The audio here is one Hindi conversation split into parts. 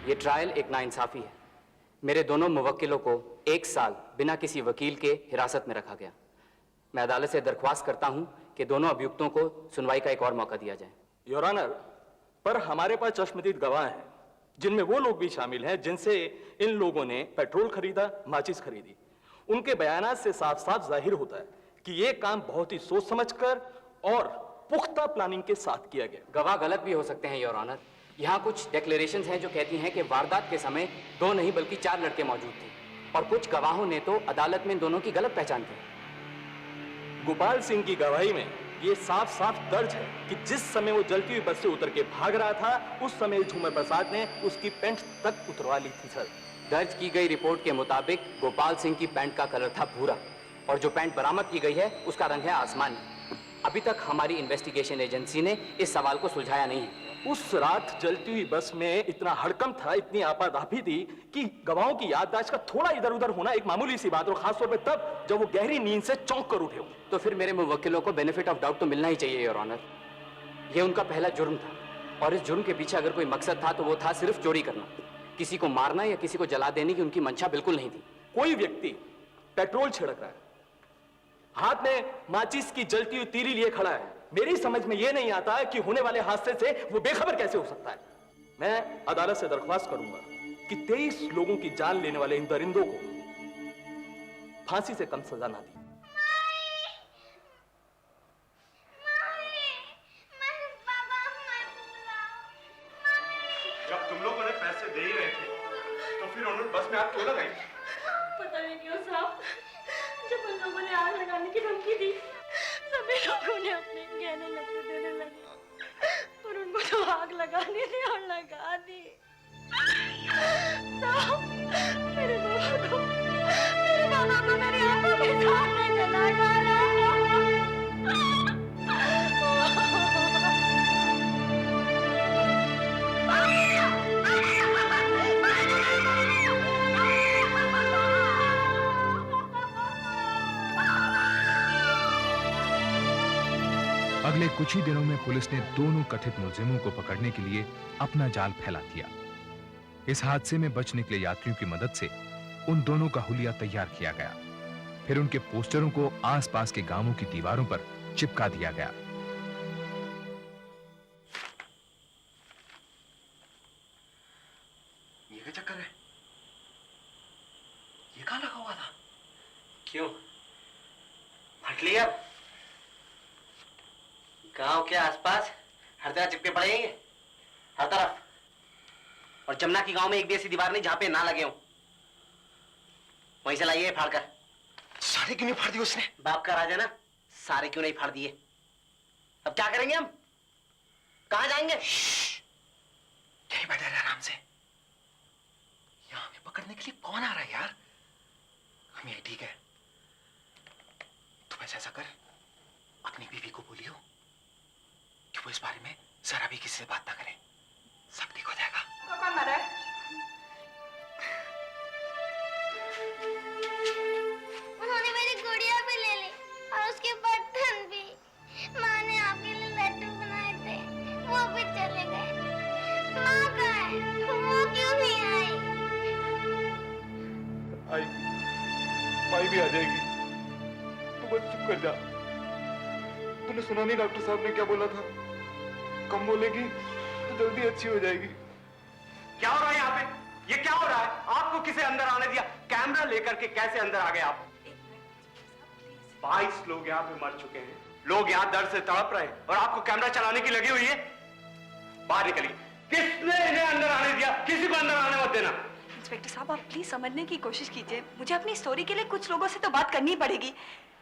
ये ट्रायल एक नाइंसाफी है। मेरे दोनों मुवक्किलों को 1 साल बिना किसी वकील के हिरासत में रखा गया। मैं अदालत से दरख्वास्त करता हूं कि दोनों अभियुक्तों को सुनवाई का एक और मौका दिया जाए। योर ऑनर, पर हमारे पास चश्मदीद गवाह हैं, जिनमें वो लोग भी शामिल हैं जिनसे इन लोगों ने पेट्रोल खरीदा, माचिस खरीदी। उनके बयानात से साफ साफ जाहिर होता है कि ये काम बहुत ही सोच समझकर और पुख्ता प्लानिंग के साथ किया गया। गवाह गलत भी हो सकते हैं योर ऑनर। यहाँ कुछ डिक्लेरेशंस हैं जो कहती हैं कि वारदात के समय 2 नहीं बल्कि 4 लड़के मौजूद थे, और कुछ गवाहों ने तो अदालत में इन दोनों की गलत पहचान की। गोपाल सिंह की गवाही में ये साफ साफ दर्ज है कि जिस समय वो जलती हुई बस से उतर के भाग रहा था, उस समय झूमर प्रसाद ने उसकी पैंट तक उतरवा ली थी। सर, दर्ज की गई रिपोर्ट के मुताबिक गोपाल सिंह की पैंट का कलर था भूरा, और जो पैंट बरामद की गई है उसका रंग है आसमानी। अभी तक हमारी इन्वेस्टिगेशन एजेंसी ने इस सवाल को सुलझाया नहीं है। उस रात जलती हुई बस में इतना हड़कंप था, इतनी आपाधापी थी कि गवाहों की याददाश्त का थोड़ा इधर उधर होना एक मामूली सी बात, और खासतौर पे तब जब वो गहरी नींद से चौंक कर उठे हो। तो फिर मेरे मुवक्किलों को बेनिफिट ऑफ डाउट तो मिलना ही चाहिए योर ऑनर। ये उनका पहला जुर्म था, और इस जुर्म के पीछे अगर कोई मकसद था तो वो था सिर्फ चोरी करना। किसी को मारना या किसी को जला देने की उनकी मंशा बिल्कुल नहीं थी। कोई व्यक्ति पेट्रोल छिड़क रहा है, हाथ में माचिस की जलती हुई तीली लिए खड़ा है, मेरी समझ में यह नहीं आता है कि होने वाले हादसे से वो बेखबर कैसे हो सकता है। मैं अदालत से दरख्वास्त करूंगा कि 23 लोगों की जान लेने वाले इन दरिंदों को फांसी से कम सजा ना दी। जब तुम लोगों ने पैसे दे ही रहे थे तो फिर उन्होंने बस में आग क्यों लगाई? पता नहीं क्यों साहब, जब उन लोगों ने आग लगाने की धमकी दी, सभी लोगों ने अपने गहने लगे देने लगे, और उनको तो आग लगानी थी और लगा दी। साहब, मेरे बाबा को मेरी आंखों के सामने जला डाला। अगले कुछ ही दिनों में पुलिस ने दोनों कथित मुलजिमों को पकड़ने के लिए अपना जाल फैला दिया। इस हादसे में बच निकले यात्रियों की मदद से उन दोनों का हुलिया तैयार किया गया। फिर उनके पोस्टरों को आसपास के गांवों की दीवारों पर चिपका दिया गया। ये क्या चक्कर है? ये कहां लगा हुआ था? क्यों हट लिया? गांव के आसपास हर तरह चिपके पड़े हैं, हर तरफ। और जमुना की गांव में एक भी ऐसी दीवार नहीं जहां पे ना लगे हो। वहीं से लाइए फाड़ कर। सारे क्यों नहीं फाड़ दिए उसने? बाप का राजा ना, सारे क्यों नहीं फाड़ दिए। अब क्या करेंगे हम? कहां जाएंगे? यहीं बैठे रहे आराम से। यहां हमें पकड़ने के लिए कौन आ रहा है यार? हम यही ठीक है। तुम ऐसा कर, अपनी बीवी को बोलियो कि वो इस बारे में जरा भी किसी से बात ना करे। सब ठीक हो जाएगा। कौन मरा है? उन्होंने मेरी गुड़िया भी ले ली और उसके बर्तन भी। माँ ने आपके लिए लड्डू बनाए थे, वो भी चले गए। माँ कहाँ है? वो क्यों नहीं आई? आएगी, माई भी आ जाएगी। तू बस चुप कर जा। तूने सुना नहीं डॉक्टर साहब ने क्या बोला था? कम बोलेगी तो जल्दी अच्छी हो जाएगी। क्या हो रहा है यहाँ पे? ये क्या हो रहा है? आपको किसे अंदर आने दिया? कैमरा लेकर के कैसे अंदर आ गए आप? 22 लोग यहाँ पे मर चुके हैं, लोग यहाँ दर्द से तड़प रहे हैं, और आपको कैमरा चलाने की लगी हुई है। बाहर निकलिए। किसने इन्हें अंदर आने दिया? किसी को अंदर आने मत देना। इंस्पेक्टर साहब, आप प्लीज समझने की कोशिश कीजिए। मुझे अपनी स्टोरी के लिए कुछ लोगों से तो बात करनी पड़ेगी।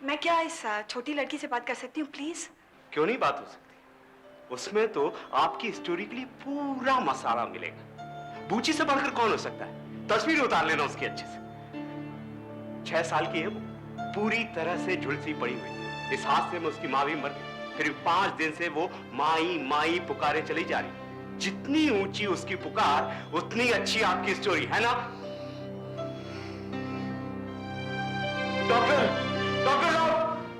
मैं क्या इस छोटी लड़की से बात कर सकती हूँ प्लीज? क्यों नहीं बात हो सकती? उसमें तो आपकी स्टोरी के लिए पूरा मसाला मिलेगा। बूची से बढ़कर कौन हो सकता है? तस्वीर उतार लेना उसकी अच्छे से। 6 साल की है वो, पूरी तरह से झुलसी पड़ी हुई है। इस हादसे में उसकी माँ भी मर गई, फिर 5 दिन से वो माई माई पुकारे चली जा रही। जितनी ऊंची उसकी पुकार उतनी अच्छी आपकी स्टोरी है ना? डॉक्टर, डॉक्टर साहब,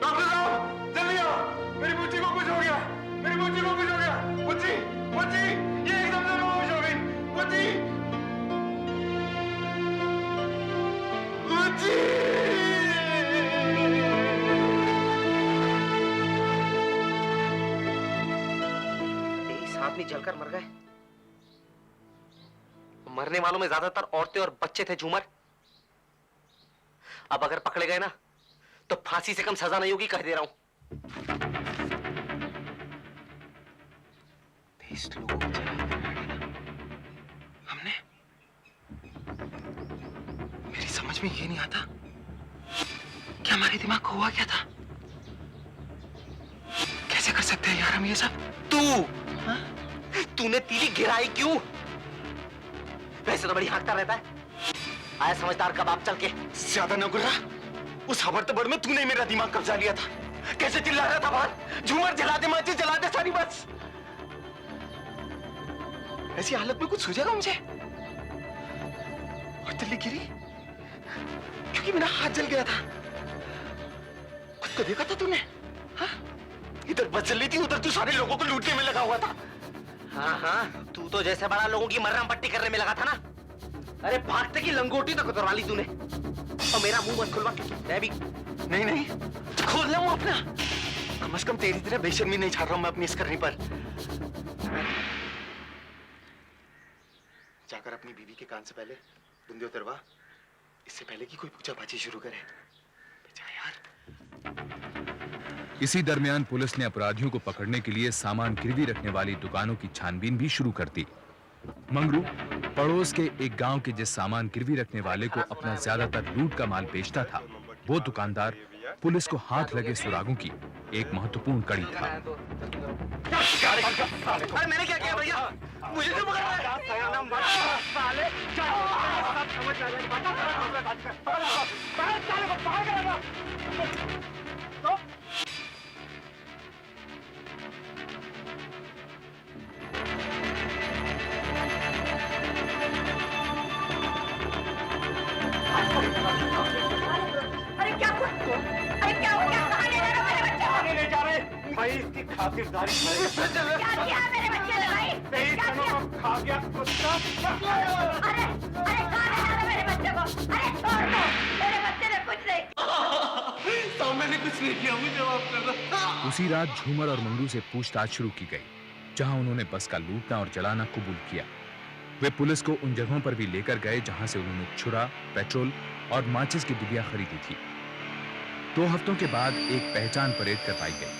डॉक्टर साहब, जल्दी आओ। मेरी बच्ची को कुछ हो गया, मेरी बच्ची को कुछ हो गया। बच्ची, बच्ची, ये एकदम से बेहोश हो गई। बच्ची, आदमी जलकर मर गए। मरने वालों में ज्यादातर औरतें और बच्चे थे झूमर। अब अगर पकड़े गए ना तो फांसी से कम सजा नहीं होगी, कह दे रहा हूं। 23 लोगों को जला कर मारा हमने। मेरी समझ में ये नहीं आता कि हमारे दिमाग को हुआ क्या था। कैसे कर सकते हैं यार हम ये सब? तूने तीली गिराई क्यों? वैसे तो बड़ी हाँकता रहता है। आया समझदार कबाब चल के। ज्यादा न गुर्रा, उस हबड़ में तूने मेरा दिमाग कब्जा लिया था। कैसे चिल्ला रहा था बाहर, झूमर जला दे, माचिस जला दे, सारी बस। ऐसी हालत में कुछ सूझेगा मुझे? और तिल्ली गिरी क्योंकि मेरा हाथ जल गया था। खुद को देखा था तूने? हाँ? इधर बस जल रही थी, उधर तू सारे लोगों को लूटने में लगा हुआ था। हाँ, तू तो जैसे बड़ा लोगों की मर्रम पट्टी करने में लगा था ना। अरे भागते की लंगोटी तक उतरवा ली तूने। और मेरा मुंह मत खुलवा, मैं भी नहीं खोल रहा हूं अपना। कम से कम तेरी तरह बेशर्मी नहीं छाड़ रहा हूं मैं अपनी इस करनी पर। जाकर अपनी बीवी के कान से पहले बुंदे उतरवा, इससे पहले कि कोई पूछा-पाछी शुरू करे। बेचा यार। इसी दरमियान पुलिस ने अपराधियों को पकड़ने के लिए सामान गिरवी रखने वाली दुकानों की छानबीन भी शुरू कर दी। मंगरू पड़ोस के एक गांव के जिस सामान गिरवी रखने वाले को अपना ज्यादातर लूट का माल बेचता था, वो दुकानदार पुलिस को हाथ लगे सुरागों की एक महत्वपूर्ण कड़ी था। अरे मैंने क्या किया भैया? मुझे तो पकड़ रहा है। भाई इसकी खातिरदारी क्या किया मेरे बच्चे ने भाई? क्या किया? खा गया कुत्ता। अरे कहाँ ले जा रहे मेरे बच्चे को? अरे छोड़ दो, मेरे बच्चे ने कुछ नहीं। तो मैंने कुछ नहीं किया, मुझे माफ करना। उसी रात झूमर और मंगरू से पूछताछ शुरू की गई, जहां उन्होंने बस का लूटना और जलाना कबूल किया। वे पुलिस को उन जगहों पर भी लेकर गए जहां से उन्होंने छुरा, पेट्रोल और माचिस की डिबिया खरीदी थी। 2 हफ्तों के बाद एक पहचान परेड करवाई गई।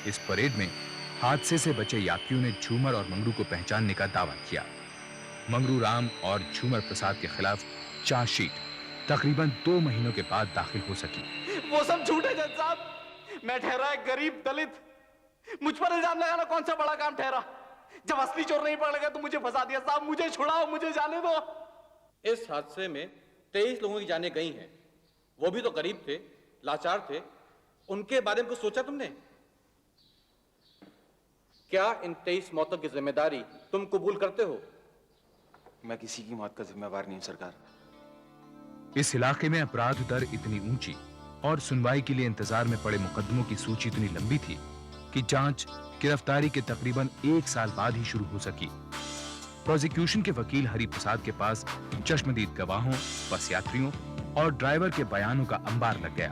इस परेड में हादसे से बचे यात्रियों ने झूमर और मंगरू को पहचानने का दावा किया। मंगरू राम और झूमर प्रसाद के खिलाफ चार्जशीट तकरीबन 2 महीनों के बाद दाखिल हो सकी। वो सब झूठ है जज साहब। मैं ठहरा एक गरीब दलित, मुझ पर इल्जाम लगाना कौन सा बड़ा काम ठहरा? जब असली चोर नहीं पकड़ गया तो मुझे फंसा दिया। साहब मुझे छुड़ाओ, मुझे जाने दो। इस हादसे में 23 लोगों की जानें गई हैं। वो भी तो गरीब थे, लाचार थे। उनके बारे में कुछ सोचा तुमने? क्या इन 23 मौतों की जिम्मेदारी तुम कबूल करते हो? मैं किसी की मौत का जिम्मेवार नहीं हूं सरकार। इस इलाके में अपराध दर इतनी ऊंची और सुनवाई के लिए इंतजार में पड़े मुकदमों की सूची इतनी लंबी थी कि जांच गिरफ्तारी के तकरीबन 1 साल बाद ही शुरू हो सकी। प्रोसिक्यूशन के वकील हरि प्रसाद के पास चश्मदीद गवाहों, बस यात्रियों और ड्राइवर के बयानों का अंबार लग गया।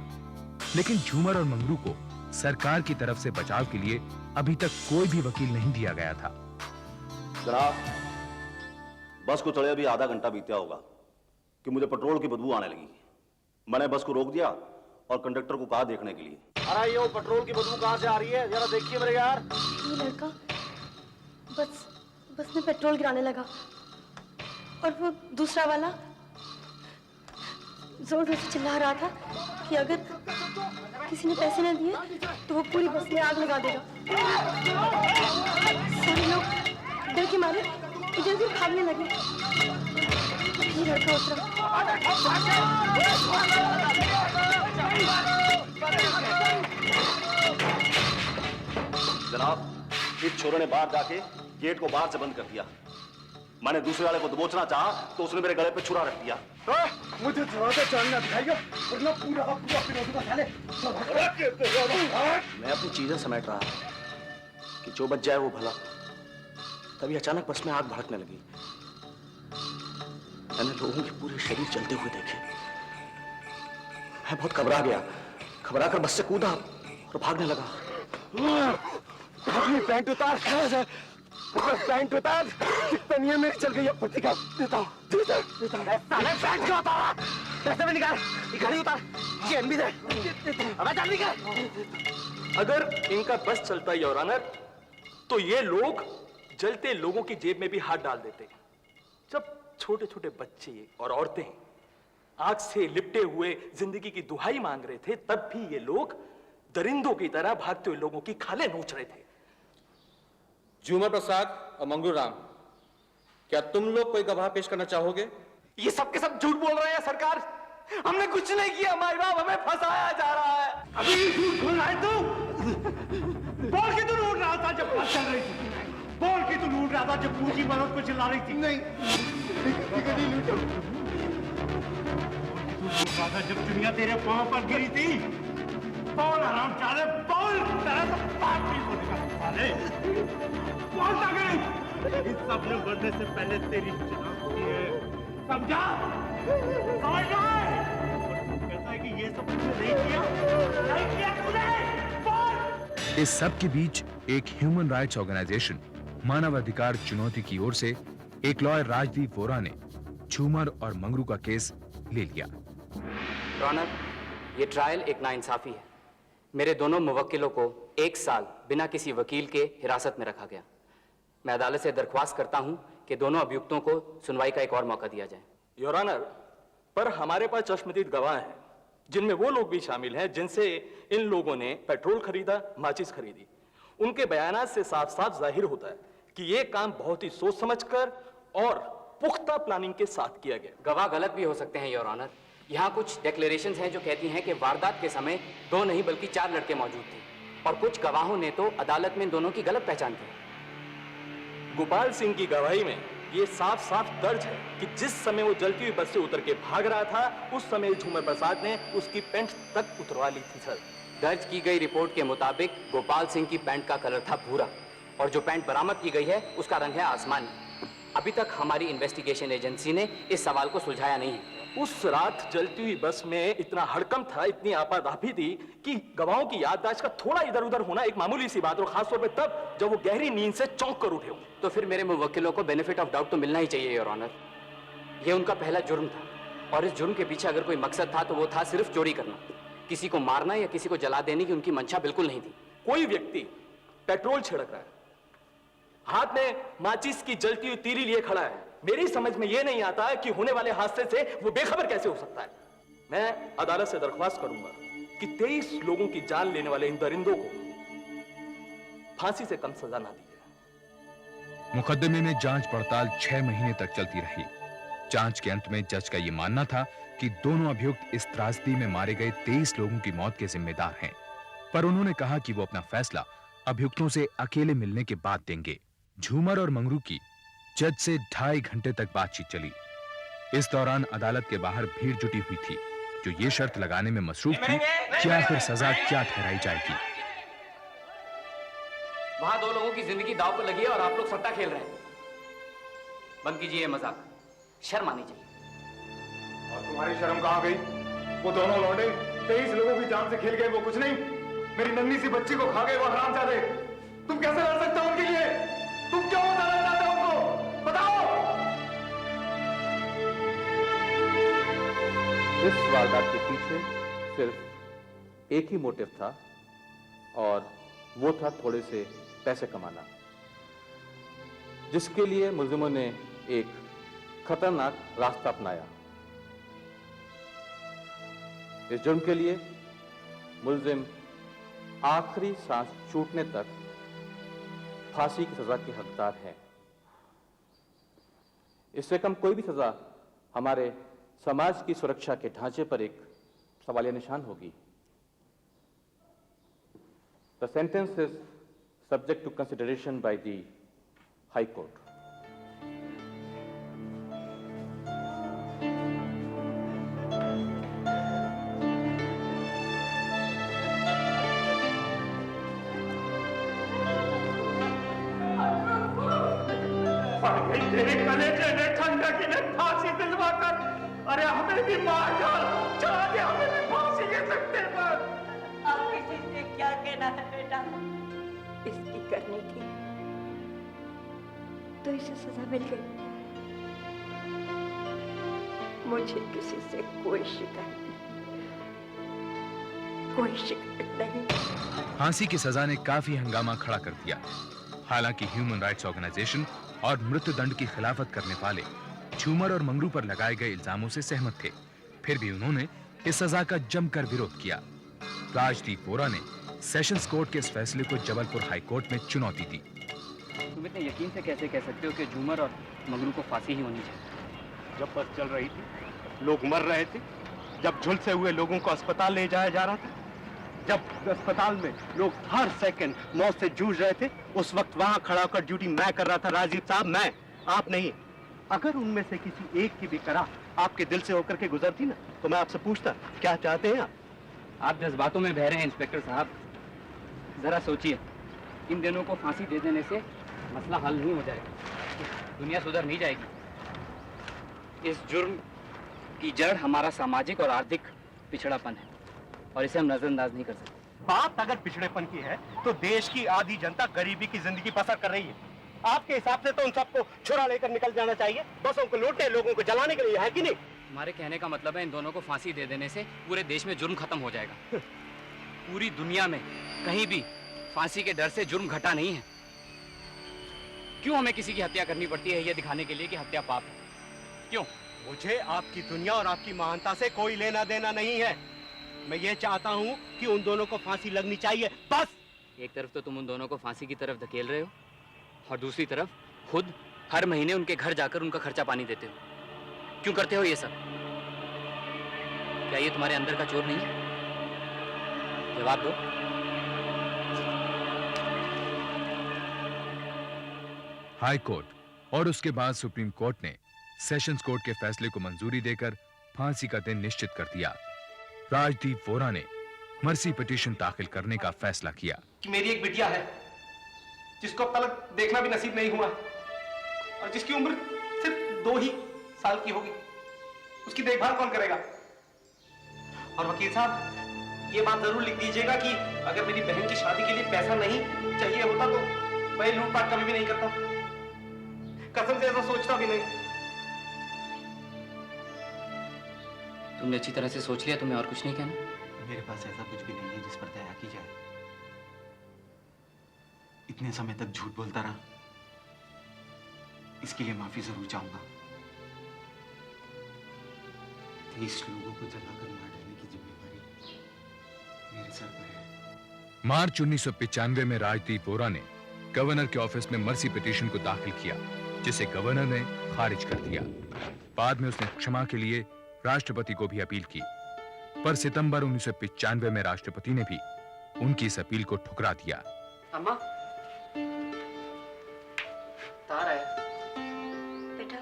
लेकिन झूमर और मंगरू को सरकार की तरफ से बचाव के लिए अभी तक कोई भी वकील नहीं दिया गया था। जनाब, बस को चढ़े अभी आधा घंटा बीता होगा कि मुझे पेट्रोल की बदबू आने लगी। मैंने बस को रोक दिया और कंडक्टर को कहा देखने के लिए। अरे ये पेट्रोल की बदबू कहां से आ रही है? जरा देखिए मेरे यार। ये लड़का बस में पेट्रोल गिराने लगा और वो दूसरा वाला जोर जोर से चिल्ला रहा था कि अगर किसी ने पैसे न दिए तो वो पूरी बस में आग लगा देगा। सारे लोग डर के मारे इधर उधर भागने लगे। ये लड़का उतरा। जनाब, एक छोरे ने बाहर जाके गेट को बाहर से बंद कर दिया। मैंने दूसरे वाले को दबोचना चाहा तो उसने मेरे गले पे छुरा रख दिया। मुझे दरवाजा चलना दिखाइए वरना पूरा पिरोजूंगा साले। मैं अपनी चीजें समेट रहा था कि जो बच जाए वो भला। तभी अचानक बस में आग भड़कने लगी। मैंने लोगों के पूरे शरीर जलते हुए देखे। मैं बहुत घबरा गया। घबरा कर बस से कूदा और भागने लगा। अपनी पैंट उतार। पैंट उतार, तनिया मेरी चल गई है पत्रिका। देता हूँ। साले पैंट क्यों उतारा? पैसे भी निकाल, ये घड़ी उतार, चेन भी दे। अबे जल्दी कर। अगर इनका बस चलता है योर ऑनर, तो ये लोग जलते लोगों की जेब में भी हाथ डाल देते। जब छोटे छोटे बच्चे और औरतें आग से लिपटे हुए जिंदगी की दुहाई मांग रहे थे, तब भी ये लोग दरिंदों की तरह भागते हुए लोगों की खालें नोच रहे थे। झूमर प्रसाद और मंगरू राम, क्या तुम लोग कोई गवाह पेश करना चाहोगे? ये सब के सब झूठ बोल रहे हैं सरकार। हमने कुछ नहीं किया, माई बाप हमें फंसाया जा रहा है। अभी झूठ बोल रहा है तू? बोल के तू लूट रहा था जब बात चल रही थी। बोल के तू लूट रहा था जब पूंजी मदद को चिल्ला रही थी। नहीं लूट रहा था जब दुनिया तेरे पांव पर गिरी थी। बोल आराम चाले, बोल तेरा तो बात नहीं बोलेगा साले। बोल ताकि इस सब में बढ़ने से पहले तेरी चुनाव होती है, समझा? समझ गए? कहता है कि ये सब तुमने नहीं किया तूने। बोल। इस सब के बीच एक ह्यूमन राइट्स ऑर्गेनाइजेशन मानवाधिकार चुनौती की ओर से एक लॉयर राजदीप वोरा ने झूमर और मंगरू का केस ले लिया। रौनक, ये ट्रायल एक नाइंसाफी है। मेरे दोनों मुवक्किलों को 1 साल बिना किसी वकील के हिरासत में रखा गया। मैं अदालत से दरख्वास्त करता हूं कि दोनों अभियुक्तों को सुनवाई का एक और मौका दिया जाए। योर ऑनर, पर हमारे पास चश्मदीद गवाह हैं, जिनमें वो लोग भी शामिल हैं जिनसे इन लोगों ने पेट्रोल खरीदा, माचिस खरीदी। उनके बयानात से साफ साफ जाहिर होता है कि ये काम बहुत ही सोच समझकर और पुख्ता प्लानिंग के साथ किया गया। गवाह गलत भी हो सकते हैं योर ऑनर। यहाँ कुछ डिक्लेरेशंस हैं जो कहती हैं कि वारदात के समय 2 नहीं बल्कि 4 लड़के मौजूद थे, और कुछ गवाहों ने तो अदालत में इन दोनों की गलत पहचान की। गोपाल सिंह की गवाही में ये साफ साफ दर्ज है कि जिस समय वो जलती हुई बस से उतर के भाग रहा था, उस समय झूमर प्रसाद ने उसकी पैंट तक उतरवा ली थी। सर, दर्ज की गई रिपोर्ट के मुताबिक गोपाल सिंह की पैंट का कलर था भूरा, और जो पैंट बरामद की गई है उसका रंग है आसमानी। अभी तक हमारी इन्वेस्टिगेशन एजेंसी ने इस सवाल को सुलझाया नहीं है। उस रात जलती हुई बस में इतना हड़कंप था, इतनी आपाधापी थी कि गवाहों की याददाश्त का थोड़ा इधर उधर होना एक मामूली सी बात, और खासतौर पे तब जब वो गहरी नींद से चौंक कर उठे हो। तो फिर मेरे मुवक्किलों को बेनिफिट ऑफ डाउट तो मिलना ही चाहिए योर ऑनर। ये उनका पहला जुर्म था, और इस जुर्म के पीछे अगर कोई मकसद था तो वो था सिर्फ चोरी करना। किसी को मारना या किसी को जला देने की उनकी मंशा बिल्कुल नहीं थी। कोई व्यक्ति पेट्रोल छिड़क रहा है, हाथ में माचिस की जलती हुई तीली लिए खड़ा है, मेरी समझ में यह नहीं आता है कि होने वाले हादसे से वो बेखबर कैसे हो सकता है। मैं अदालत से दरख्वास्त करूंगा कि 23 लोगों की जान लेने वाले इन दरिंदों को फांसी से कम सजा ना दी जाए। मुकदमे में जांच पड़ताल 6 महीने तक चलती रही। जांच के अंत में जज का यह मानना था कि दोनों अभियुक्त इस त्रासदी में मारे गए 23 लोगों की मौत के जिम्मेदार हैं, पर उन्होंने कहा कि वो अपना फैसला अभियुक्तों से अकेले मिलने के बाद देंगे। झूमर और मंगरू की जज से 2.5 घंटे तक बातचीत चली। इस दौरान अदालत के बाहर भीड़ जुटी हुई थी, जो ये शर्त लगाने में मसरूफ थी कि आखिर सजा क्या ठहराई जाएगी। वहां 2 लोगों की जिंदगी दांव पर लगी है और आप लोग सट्टा खेल रहे हैं। बंद कीजिए ये मजाक, शर्म आनी चाहिए। और तुम्हारी शर्म कहां गई? वो दोनों लौंडे 23 लोगों की जान से खेल गए, वो कुछ नहीं, मेरी नन्ही सी बच्ची को खा गए वो हरामजादे। तुम कैसे लड़ सकते हो उनके लिए? तुम क्यों बताना चाहते हो उनको? बताओ। इस वारदात के पीछे सिर्फ एक ही मोटिव था, और वो था थोड़े से पैसे कमाना, जिसके लिए मुलजिमों ने एक खतरनाक रास्ता अपनाया। इस जुर्म के लिए मुलजिम आखिरी सांस छूटने तक फांसी की सजा के हकदार हैं। इससे कम कोई भी सजा हमारे समाज की सुरक्षा के ढांचे पर एक सवालिया निशान होगी। The sentence is subject to consideration by the High Court. तेरे कलेजे ने ठंडक ने फांसी दिलवा कर, अरे हमें भी मार डाल, चला दे, हमें भी फांसी के सकते पर। आप किसी से क्या कहना है बेटा? इसकी करने की तो इसे सजा मिल गई। मुझे किसी से कोई शिकायत नहीं। फांसी की सजा ने काफी हंगामा खड़ा कर दिया। हालांकि ह्यूमन राइट्स ऑर्गेनाइजेशन और मृत्युदंड की खिलाफत करने वाले झूमर और मंगरू पर लगाए गए इल्जामों से सहमत थे, फिर भी उन्होंने इस सजा का जमकर विरोध किया। राजदीप बोरा ने सेशंस कोर्ट के इस फैसले को जबलपुर हाई कोर्ट में चुनौती दी। तुम इतने यकीन से कैसे कह सकते हो कि झूमर और मंगरू को फांसी ही होनी चाहिए? जब बस चल रही थी, लोग मर रहे थे, जब झुलसे हुए लोगों को अस्पताल ले जाया जा रहा था, जब अस्पताल में लोग हर सेकंड मौत से जूझ रहे थे, उस वक्त वहां खड़ा होकर ड्यूटी मैं कर रहा था। राजीव साहब, मैं, आप नहीं। अगर उनमें से किसी एक की भी करा आपके दिल से होकर के गुजरती ना, तो मैं आपसे पूछता, क्या चाहते हैं आप? आप जज्बातों में बह रहे हैं इंस्पेक्टर साहब। जरा सोचिए, इन दिनों को फांसी दे देने से मसला हल नहीं हो जाएगा, दुनिया सुधर नहीं जाएगी। इस जुर्म की जड़ हमारा सामाजिक और आर्थिक पिछड़ापन है और इसे हम नजरअंदाज नहीं कर सकते। बात अगर पिछड़ेपन की है तो देश की आधी जनता गरीबी की जिंदगी बसर कर रही है। आपके हिसाब से तो उन सबको छुरा लेकर निकल जाना चाहिए, बसों को लूटने, लोगों को जलाने के लिए, है कि नहीं? हमारे कहने का मतलब है इन दोनों को फांसी दे देने से पूरे देश में जुर्म खत्म हो जाएगा। पूरी दुनिया में कहीं भी फांसी के डर से जुर्म घटा नहीं है। क्यों हमें किसी की हत्या करनी पड़ती है ये दिखाने के लिए कि हत्या पाप है? क्यों? मुझे आपकी दुनिया और आपकी महानता से कोई लेना देना नहीं है। मैं ये चाहता हूँ कि उन दोनों को फांसी लगनी चाहिए, बस। एक तरफ तो तुम उन दोनों को फांसी की तरफ धकेल रहे हो और दूसरी तरफ खुद हर महीने उनके घर जाकर उनका खर्चा पानी देते हो। क्यों करते हो ये सब? क्या ये तुम्हारे अंदर का चोर नहीं है? जवाब दो। हाई कोर्ट और उसके बाद सुप्रीम कोर्ट ने सेशंस कोर्ट के फैसले को मंजूरी देकर फांसी का दिन निश्चित कर दिया। राजदीप बोरा ने मर्सी पिटीशन दाखिल करने का फैसला किया कि मेरी एक बिटिया है जिसको अब तक देखना भी नसीब नहीं हुआ और जिसकी उम्र सिर्फ 2 ही साल की होगी। उसकी देखभाल कौन करेगा? और वकील साहब, ये बात जरूर लिख दीजिएगा कि अगर मेरी बहन की शादी के लिए पैसा नहीं चाहिए होता तो मैं लूटपाट कभी भी नहीं करता। कसम से ऐसा सोचता भी नहीं। तुमने अच्छी तरह से सोच लिया, तुम्हें और कुछ नहीं कहना? मेरे पास ऐसा कुछ भी नहीं है जिस पर दया की जाए। इतने समय तक झूठ बोलता रहा, इसके लिए माफी जरूर चाहूंगा। 23 लोगों को जलाकर मार डालने की जिम्मेदारी मेरे सर पर है। मार्च 1995 में राजदीप बोरा ने गवर्नर के ऑफिस में मर्सी पिटीशन को दाखिल किया, जिसे गवर्नर ने खारिज कर दिया। बाद में उसने क्षमा के लिए राष्ट्रपति को भी अपील की, पर सितंबर 1995 में राष्ट्रपति ने भी उनकी इस अपील को ठुकरा दिया। अम्मा, तार आया। बेटा,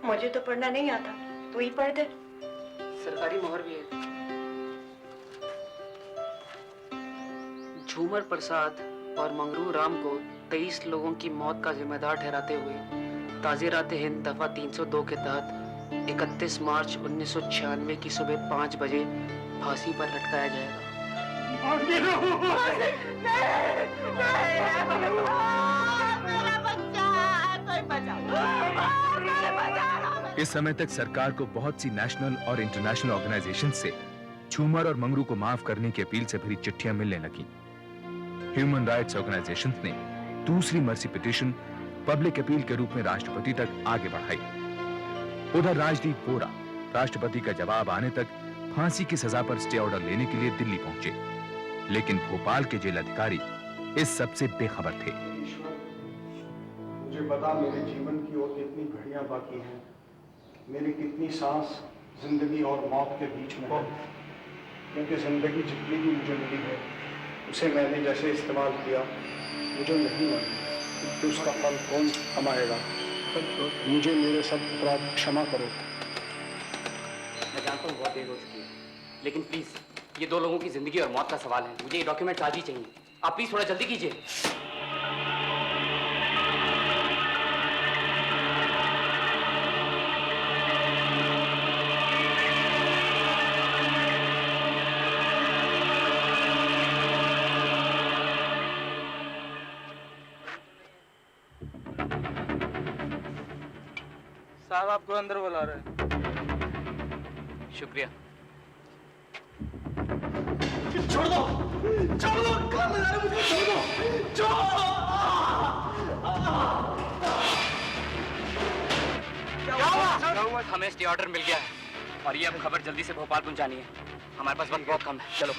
मुझे तो पढ़ना नहीं आता, तू ही पढ़ दे। सरकारी मोहर भी है। झूमर प्रसाद और मंगरू राम को 23 लोगों की मौत का जिम्मेदार ठहराते हुए ताज़ीरात हिंद दफा 302 के तहत 31 मार्च 1996 की सुबह 5 बजे फांसी पर लटकाया जाएगा। इस समय तक सरकार को बहुत सी नेशनल और इंटरनेशनल ऑर्गेनाइजेशन से झूमर और मंगरू को माफ करने की अपील से भरी चिट्ठियां मिलने लगी। ह्यूमन राइट्स ऑर्गेनाइजेशन ने दूसरी मर्सी पिटीशन पब्लिक अपील के रूप में राष्ट्रपति तक आगे बढ़ाई। उधर राजदीप बोरा राष्ट्रपति का जवाब आने तक फांसी की सजा पर स्टे ऑर्डर लेने के लिए दिल्ली पहुंचे, लेकिन भोपाल के जेल अधिकारी इस सब से बेखबर थे। मुझे पता मेरे जीवन की और कितनी घड़ियां बाकी हैं, मेरी कितनी सांस जिंदगी और मौत के बीच में है, क्योंकि जिंदगी जितनी भी मुझे मिली है उसे मैंने जैसे इस्तेमाल किया मुझे नहीं मालूम कि उसका फल कौन कमाएगा। मुझे मेरे सब अपराध क्षमा करो। मैं जानता हूँ बहुत देर हो चुकी है, लेकिन प्लीज ये 2 लोगों की जिंदगी और मौत का सवाल है। मुझे ये डॉक्यूमेंट आज ही चाहिए। आप प्लीज थोड़ा जल्दी कीजिए। साहब आपको अंदर बुला रहे हैं। शुक्रिया। छोड़ दो, छोड़ दो, कहाँ ले जा रहे हो मुझे? छोड़ दो, छोड़। क्या हुआ? हमें स्टे ऑर्डर मिल गया है और ये अब खबर जल्दी से भोपाल पहुंचानी है। हमारे पास वक्त बहुत कम है, चलो।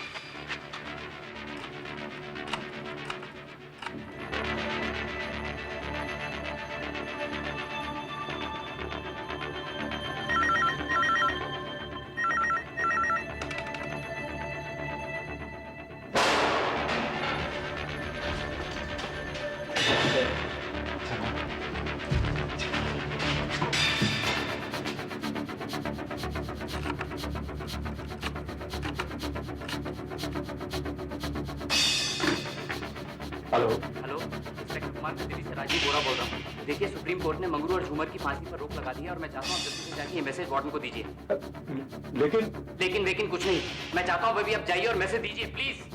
हेलो हेलो, इंस्पेक्टर कुमार मैं दिल्ली से राजीव बोरा बोल रहा हूँ। देखिए, सुप्रीम कोर्ट ने मंगरू और झूमर की फांसी पर रोक लगा दी है और मैं चाहता हूँ जल्दी से जाके ये मैसेज वार्डन को दीजिए। लेकिन कुछ नहीं, मैं चाहता हूँ अभी आप जाइए और मैसेज दीजिए प्लीज।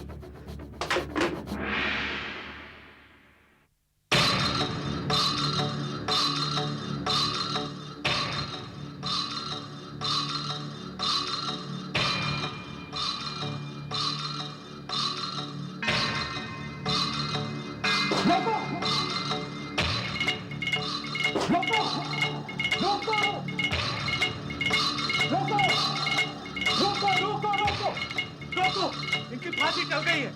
इनकी फांसी टल गई है।